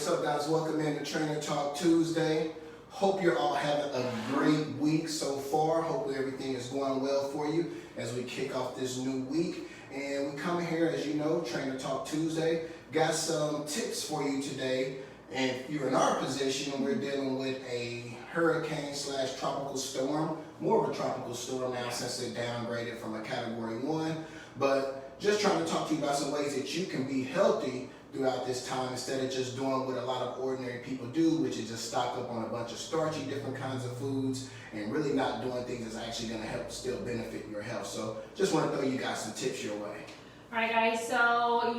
What's up, guys? Welcome in to Trainer Talk Tuesday. Hope you're all having a great week so far. Hopefully everything is going well for you as we kick off this new week. And we come here, as you know, Trainer Talk Tuesday. Got some tips for you today. And if you're in our position, we're dealing with a hurricane / tropical storm. More of a tropical storm now since they downgraded from a Category 1. But just trying to talk to you about some ways that you can be healthy throughout this time instead of just doing what a lot of ordinary people do, which is just stock up on a bunch of starchy different kinds of foods and really not doing things that's actually going to help still benefit your health. So just want to throw you guys some tips your way. All right, guys, so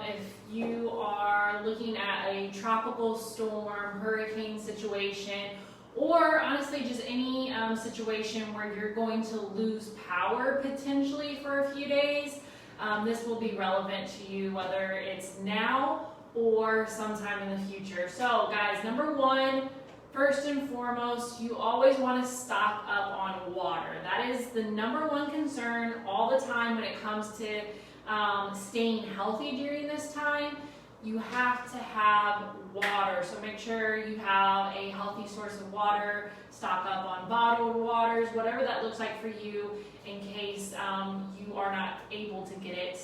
if you are looking at a tropical storm, hurricane situation, or honestly just any situation where you're going to lose power potentially for a few days, this will be relevant to you whether it's now or sometime in the future. So guys, number one, first and foremost, you always want to stock up on water. That is the number one concern all the time when it comes to staying healthy during this time. You have to have water, so make sure you have a healthy source of water. Stock up on bottled waters, whatever that looks like for you, in case you are not able to get it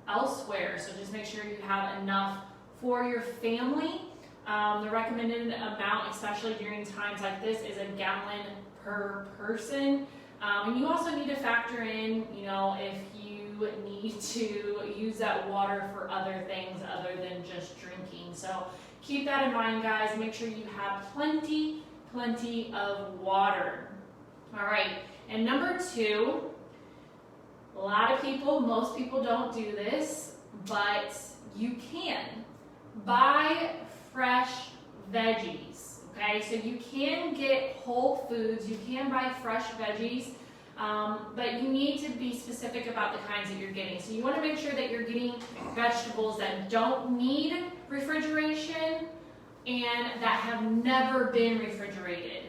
elsewhere. So just make sure you have enough for your family. The recommended amount, especially during times like this, is a gallon per person. And you also need to factor in, if you need to use that water for other things other than just drinking. So keep that in mind, guys. Make sure you have plenty of water. All right, and number two, a lot of people, most people don't do this, but you can buy fresh veggies. Okay, so you can get Whole Foods, you can buy fresh veggies, but you need to be specific about the kinds that you're getting. So you want to make sure that you're getting vegetables that don't need refrigeration and that have never been refrigerated.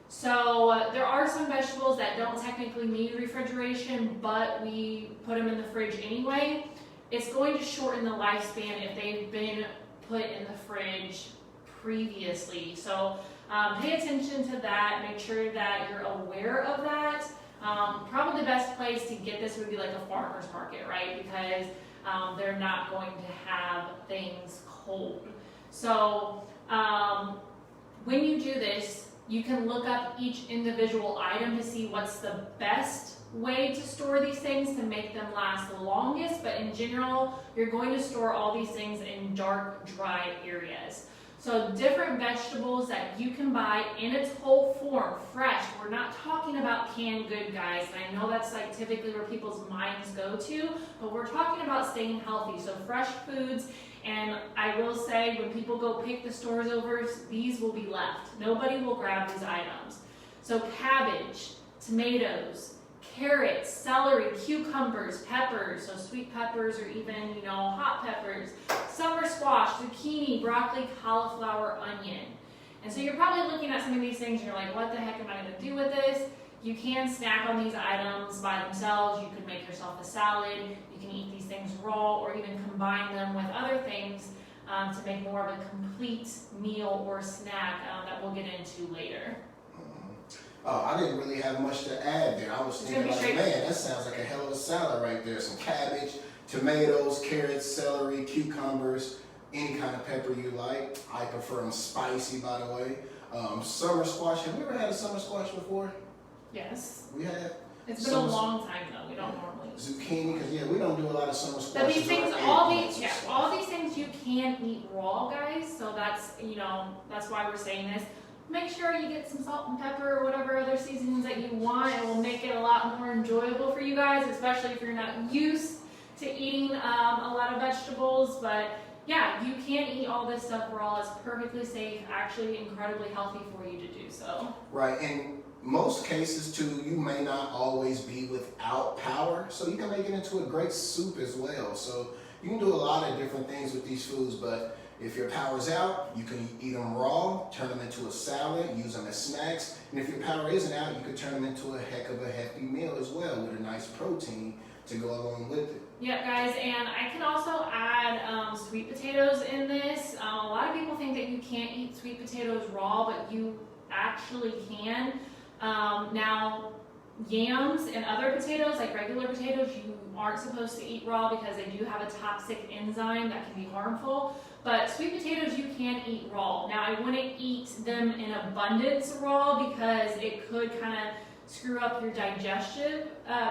So there are some vegetables that don't technically need refrigeration, but we put them in the fridge anyway. It's going to shorten the lifespan if they've been put in the fridge previously. So pay attention to that. Make sure that you're aware of that. Probably the best place to get this would be like a farmer's market, right? Because they're not going to have things cold. So when you do this, you can look up each individual item to see what's the best way to store these things to make them last the longest. But in general, you're going to store all these things in dark, dry areas. So different vegetables that you can buy in its whole form, fresh. We're not talking about canned good, guys. And I know that's like typically where people's minds go to, but we're talking about staying healthy. So fresh foods, and I will say when people go pick the stores over, these will be left. Nobody will grab these items. So cabbage, tomatoes, carrots, celery, cucumbers, peppers, so sweet peppers or even, hot peppers, summer squash, zucchini, broccoli, cauliflower, onion. And so you're probably looking at some of these things and you're like, what the heck am I going to do with this? You can snack on these items by themselves. You can make yourself a salad. You can eat these things raw or even combine them with other things to make more of a complete meal or snack that we'll get into later. Oh, I didn't really have much to add there. I was thinking like, man, that sounds like a hell of a salad right there. Some cabbage, tomatoes, carrots, celery, cucumbers, any kind of pepper you like. I prefer them spicy, by the way. Summer squash. Have you ever had a summer squash before? Yes. We have. It's been a long time though. We don't normally. Zucchini, because we don't do a lot of summer squash. But these things, all these things you can eat raw, guys. So that's that's why we're saying this. Make sure you get some salt and pepper or whatever other seasonings that you want. It will make it a lot more enjoyable for you guys, especially if you're not used to eating a lot of vegetables. But yeah, you can eat all this stuff raw. It's perfectly safe, actually incredibly healthy for you to do so. Right, and most cases too, you may not always be without power, so you can make it into a great soup as well. So you can do a lot of different things with these foods, but if your power's out, you can eat them raw, turn them into a salad, use them as snacks. And if your power isn't out, you can turn them into a heck of a hefty meal as well with a nice protein to go along with it. Yep, guys, and I can also add sweet potatoes in this. of people think that you can't eat sweet potatoes raw, but you actually can. Now, yams and other potatoes, like regular potatoes, you aren't supposed to eat raw because they do have a toxic enzyme that can be harmful. But sweet potatoes you can eat raw. Now, I wouldn't eat them in abundance raw because it could kind of screw up your digestive system.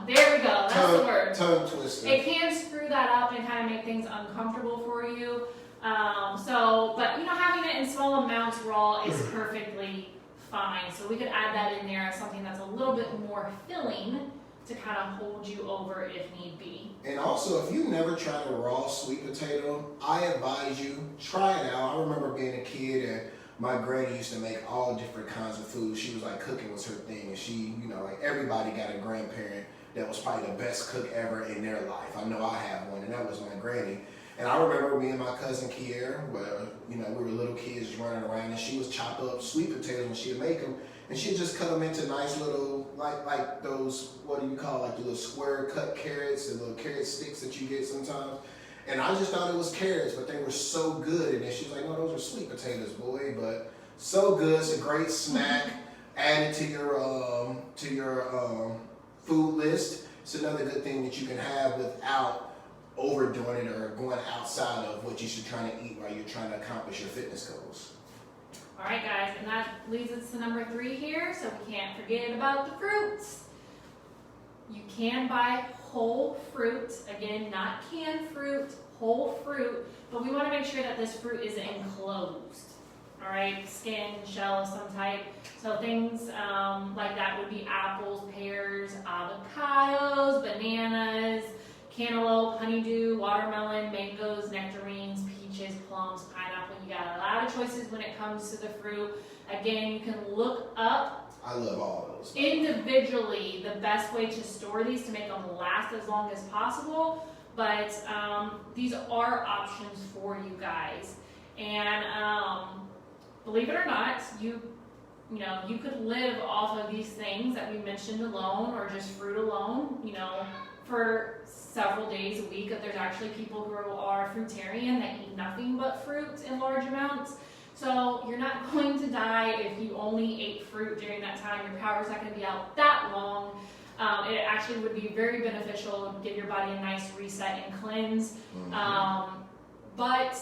There we go. That's the word. Tongue twister. It can screw that up and kind of make things uncomfortable for you. But having it in small amounts raw is perfectly fine. So we could add that in there as something that's a little bit more filling to kind of hold you over if need be. And also, if you've never tried a raw sweet potato, I advise you, try it out. I remember being a kid and my granny used to make all different kinds of food. She was like, cooking was her thing. And she, like everybody got a grandparent that was probably the best cook ever in their life. I know I have one, and that was my granny. And I remember me and my cousin Kiera, we were little kids just running around, and she would chop up sweet potatoes and she'd make them, and she'd just cut them into nice little, like those, what do you call, like the little square cut carrots, the little carrot sticks that you get sometimes. And I just thought it was carrots, but they were so good. And then she was like, no, those are sweet potatoes, boy. But so good, it's a great snack. Add it to your food list. It's another good thing that you can have without overdoing it or going outside of what you should try to eat while you're trying to accomplish your fitness goals. All right, guys, and that leads us to number 3 here, so we can't forget about the fruits. You can buy whole fruit, again, not canned fruit, whole fruit, but we want to make sure that this fruit is enclosed. All right, skin, shell of some type. So things like that would be apples, pears, avocados, bananas, cantaloupe, honeydew, watermelon, mangoes, nectarines, peaches, plums, pineapple. You got a lot of choices when it comes to the fruit. Again, you can look up I love all of those. individually the best way to store these to make them last as long as possible. But these are options for you guys. And believe it or not, you could live off of these things that we mentioned alone, or just fruit alone, for several days a week. There's actually people who are fruitarian that eat nothing but fruit in large amounts. So you're not going to die if you only ate fruit during that time. Your power's not going to be out that long. It actually would be very beneficial, give your body a nice reset and cleanse. But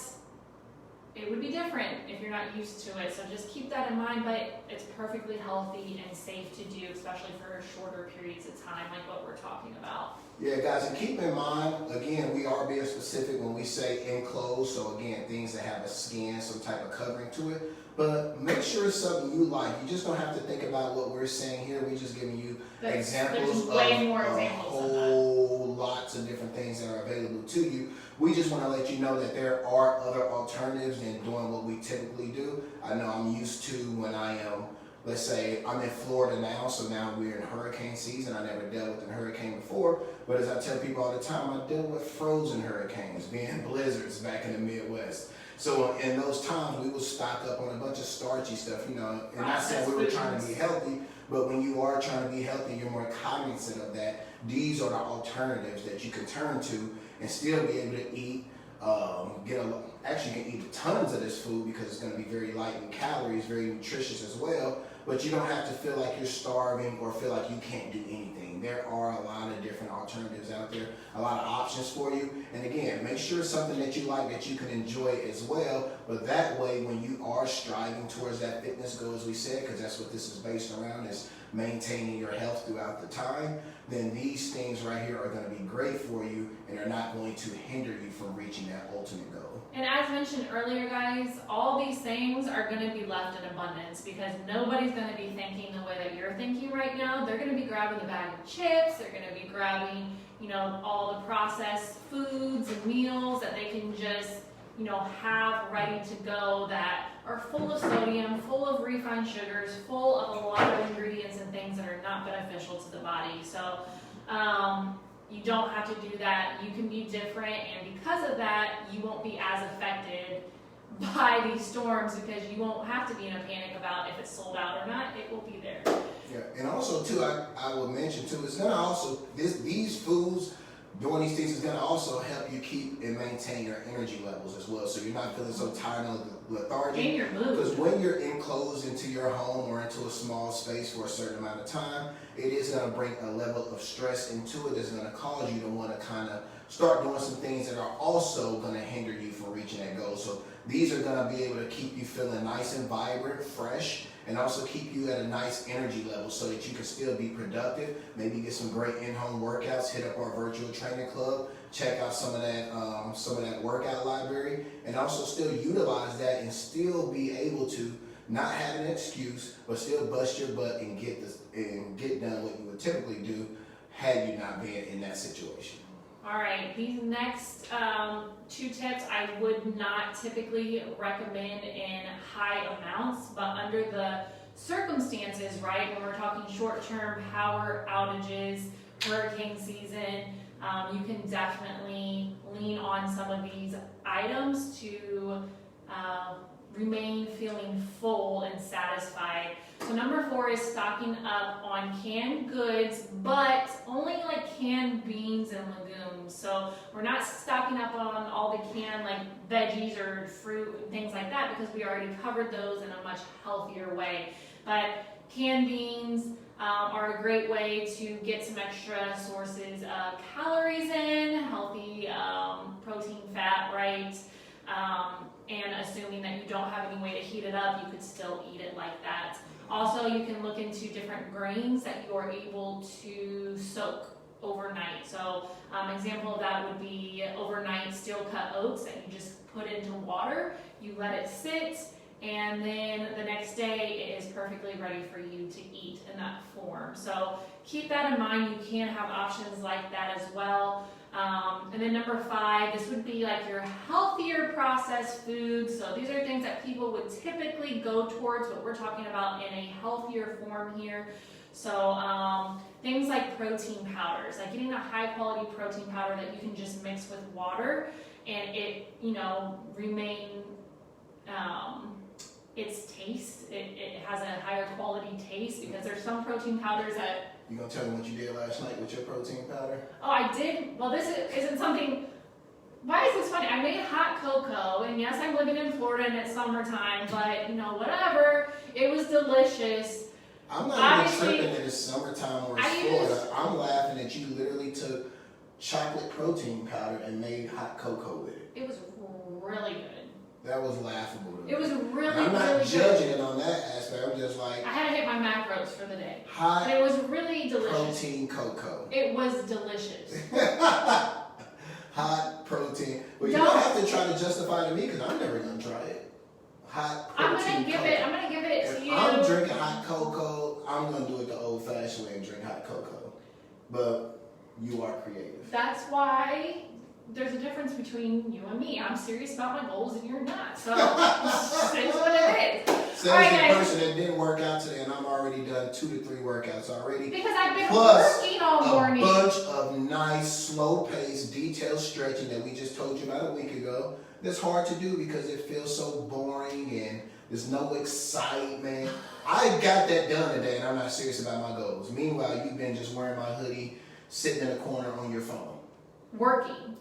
it would be different if you're not used to it. So just keep that in mind, but it's perfectly healthy and safe to do, especially for shorter periods of time like what we're talking about. Yeah, guys, and keep in mind, again, we are being specific when we say enclosed. So again, things that have a skin, some type of covering to it. But make sure it's something you like. You just don't have to think about what we're saying here. We're just giving you examples of whole lots of different things that are available to you. We just want to let you know that there are other alternatives than doing what we typically do. I know I'm used to when I am, let's say I'm in Florida now, so now we're in hurricane season. I never dealt with a hurricane before, but as I tell people all the time, I deal with frozen hurricanes, being blizzards back in the Midwest. So in those times, we will stock up on a bunch of starchy stuff, and not saying we were trying to be healthy, but when you are trying to be healthy, you're more cognizant of that. These are the alternatives that you can turn to and still be able to eat. Actually, you can eat tons of this food because it's going to be very light in calories, very nutritious as well. But you don't have to feel like you're starving or feel like you can't do anything. There are a lot of different alternatives out there, a lot of options for you. And again, make sure it's something that you like, that you can enjoy as well. But that way, when you are striving towards that fitness goal, as we said, because that's what this is based around, is maintaining your health throughout the time, then these things right here are going to be great for you and are not going to hinder you from reaching that ultimate goal. And as mentioned earlier, guys, all these things are going to be left in abundance because nobody's going to be thinking the way that you're thinking right now. They're going to be grabbing the bag of chips. They're going to be grabbing, all the processed foods and meals that they can just, have ready to go that are full of sodium, full of refined sugars, full of a lot of ingredients and things that are not beneficial to the body. So you don't have to do that. You can be different, and because of that, you won't be as affected by these storms because you won't have to be in a panic about if it's sold out or not. It will be there. Yeah, and also too, I will mention too, it's gonna also these foods Doing these things is going to also help you keep and maintain your energy levels as well, so you're not feeling so tired and lethargic. In your mood. Because when you're enclosed into your home or into a small space for a certain amount of time, it is going to bring a level of stress into it that's going to cause you to want to kind of start doing some things that are also going to hinder you from reaching that goal. So these are going to be able to keep you feeling nice and vibrant, fresh, and also keep you at a nice energy level so that you can still be productive. Maybe get some great in-home workouts, hit up our virtual training club, check out some of that workout library, and also still utilize that and still be able to not have an excuse, but still bust your butt and get done what you would typically do had you not been in that situation. All right, these next 2 tips I would not typically recommend in high amounts, but under the circumstances, right, when we're talking short-term power outages, hurricane season, you can definitely lean on some of these items to remain feeling full and satisfied. So number 4 is stocking up on canned goods, but only like canned beans and legumes. So we're not stocking up on all the canned like veggies or fruit and things like that because we already covered those in a much healthier way. But canned beans are a great way to get some extra sources of calories in, healthy protein, fat, right? And assuming that you don't have any way to heat it up, you could still eat it like that. Also, you can look into different grains that you are able to soak overnight. So, example of that would be overnight steel cut oats that you just put into water, you let it sit, and then the next day it is perfectly ready for you to eat in that form. So keep that in mind. You can have options like that as well. And then number 5, this would be like your healthier processed foods. So these are things that people would typically go towards, but we're talking about in a healthier form here. So things like protein powders, like getting a high quality protein powder that you can just mix with water and it, remain its taste. It has a higher quality taste because there's some protein powders that. You gonna tell me what you did last night with your protein powder? Oh, I did. Well, this isn't something. Why is this funny? I made hot cocoa, and yes, I'm living in Florida and it's summertime, but whatever. It was delicious. I'm not even tripping that it's summertime or it's Florida. I'm laughing that you literally took chocolate protein powder and made hot cocoa with it. It was really good. That was laughable to me. It was really, I'm not really judging good. it on that aspect. I'm just like. I had to hit my macros for the day. Hot. But it was really delicious. Protein cocoa. It was delicious. Hot protein. Well, you don't have to try to justify it to me because I'm never gonna try it. Hot protein I'm gonna give it if to you. I'm drinking hot cocoa, I'm gonna do it the old-fashioned way and drink hot cocoa. But you are creative. That's why there's a difference between you and me. I'm serious about my goals and you're not. So it's what it is. Says the person that didn't work out today, and I'm already done 2 to 3 workouts already. Because I've been Plus working all morning. A bunch of nice, slow-paced, detailed stretching that we just told you about a week ago. That's hard to do because it feels so boring and there's no excitement. I got that done today, and I'm not serious about my goals. Meanwhile, you've been just wearing my hoodie, sitting in a corner on your phone. Working.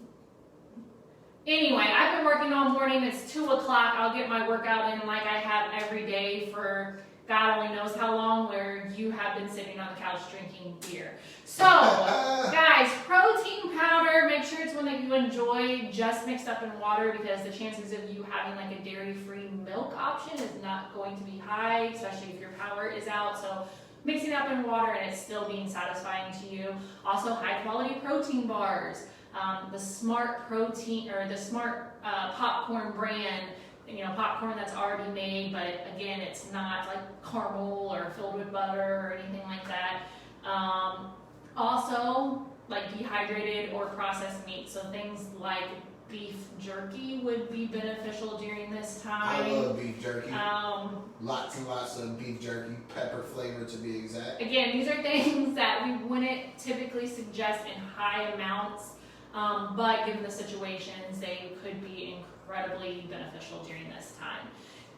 Anyway, I've been working all morning. It's 2 o'clock. I'll get my workout in like I have every day for God only knows how long, where you have been sitting on the couch drinking beer. So, guys, protein powder, make sure it's one that you enjoy, just mixed up in water because the chances of you having like a dairy-free milk option is not going to be high, especially if your power is out. So mixing it up in water and it's still being satisfying to you. Also, high-quality protein bars. The Smart Protein or the Smart Popcorn brand, popcorn that's already made, but again, it's not like caramel or filled with butter or anything like that. Also, like dehydrated or processed meat, so things like beef jerky would be beneficial during this time. I love beef jerky. Lots and lots of beef jerky, pepper flavor to be exact. Again, these are things that we wouldn't typically suggest in high amounts. But given the situations, they could be incredibly beneficial during this time.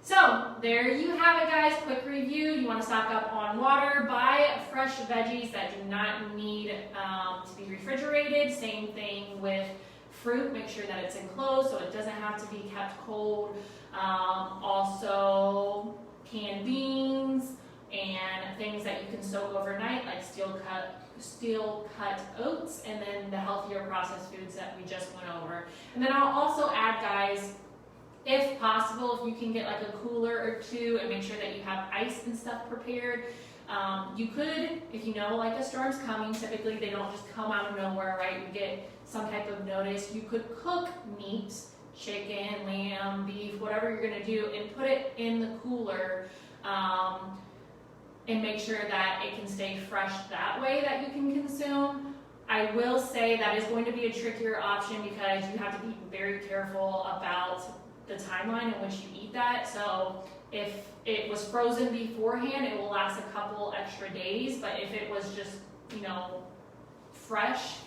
So there you have it, guys. Quick review. You want to stock up on water. Buy fresh veggies that do not need to be refrigerated. Same thing with fruit. Make sure that it's enclosed so it doesn't have to be kept cold. Also canned beans and things that you can soak overnight, like steel cut oats, and then the healthier processed foods that we just went over. And then I'll also add, guys, if possible, if you can get like a cooler or two and make sure that you have ice and stuff prepared. You could, if you know like a storm's coming, typically they don't just come out of nowhere, right? You get some type of notice. You could cook meat, chicken, lamb, beef, whatever you're gonna do, and put it in the cooler and make sure that it can stay fresh that way that you can consume. I will say that is going to be a trickier option because you have to be very careful about the timeline in which you eat that. So if it was frozen beforehand, it will last a couple extra days, but if it was just, fresh,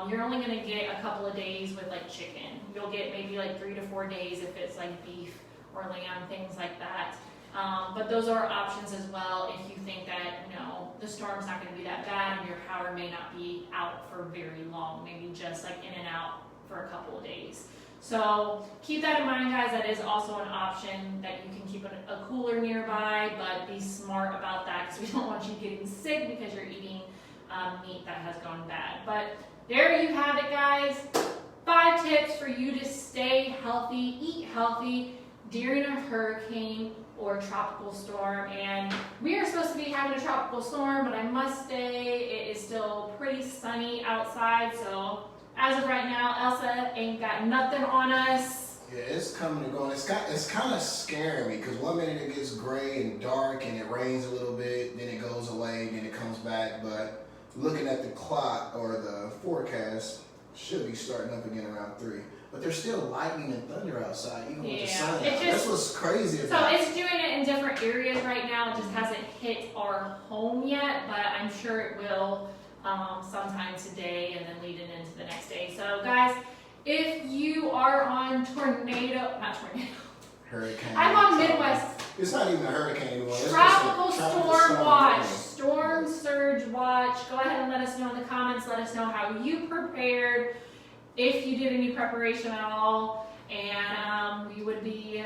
you're only gonna get a couple of days with like chicken. You'll get maybe like 3 to 4 days if it's like beef or lamb, things like that. But those are options as well if you think that, the storm's not gonna be that bad and your power may not be out for very long, maybe just like in and out for a couple of days. So keep that in mind, guys. That is also an option that you can keep a cooler nearby, but be smart about that because we don't want you getting sick because you're eating meat that has gone bad. But there you have it, guys. 5 tips for you to stay healthy, eat healthy during a hurricane or tropical storm. And we are supposed to be having a tropical storm, but I must say it is still pretty sunny outside. So as of right now, Elsa ain't got nothing on us. Yeah, it's coming and going. It's kind of scaring me because one minute it gets gray and dark and it rains a little bit, then it goes away, then it comes back. But looking at the clock or the forecast, should be starting up again around 3. But there's still lightning and thunder outside, even with the sun out. That's what's crazy about it. So it's doing it in different areas right now. It just hasn't hit our home yet, but I'm sure it will sometime today and then leading into the next day. So guys, if you are on hurricane. I'm on Midwest. It's not even a hurricane anymore. Tropical storm watch, storm surge watch. Go ahead and let us know in the comments. Let us know how you prepared, if you did any preparation at all, and we would be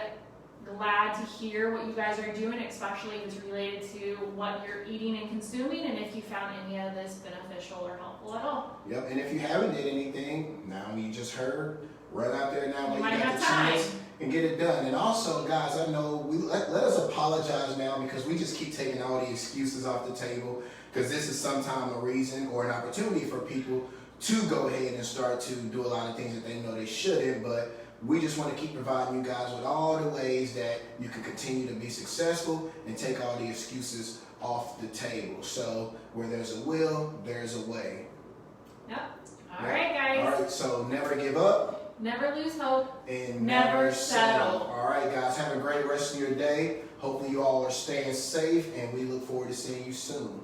glad to hear what you guys are doing, especially if it's related to what you're eating and consuming, and if you found any of this beneficial or helpful at all. Yep, and if you haven't did anything, now you just heard, run out there now when you got the time chance and get it done. And also, guys, I know let us apologize now because we just keep taking all the excuses off the table because this is sometime a reason or an opportunity for people to go ahead and start to do a lot of things that they know they shouldn't, but we just want to keep providing you guys with all the ways that you can continue to be successful and take all the excuses off the table. So where there's a will, there's a way. Yep. All right, guys. All right, so never give up. Never lose hope. And never settle. All right, guys, have a great rest of your day. Hopefully you all are staying safe, and we look forward to seeing you soon.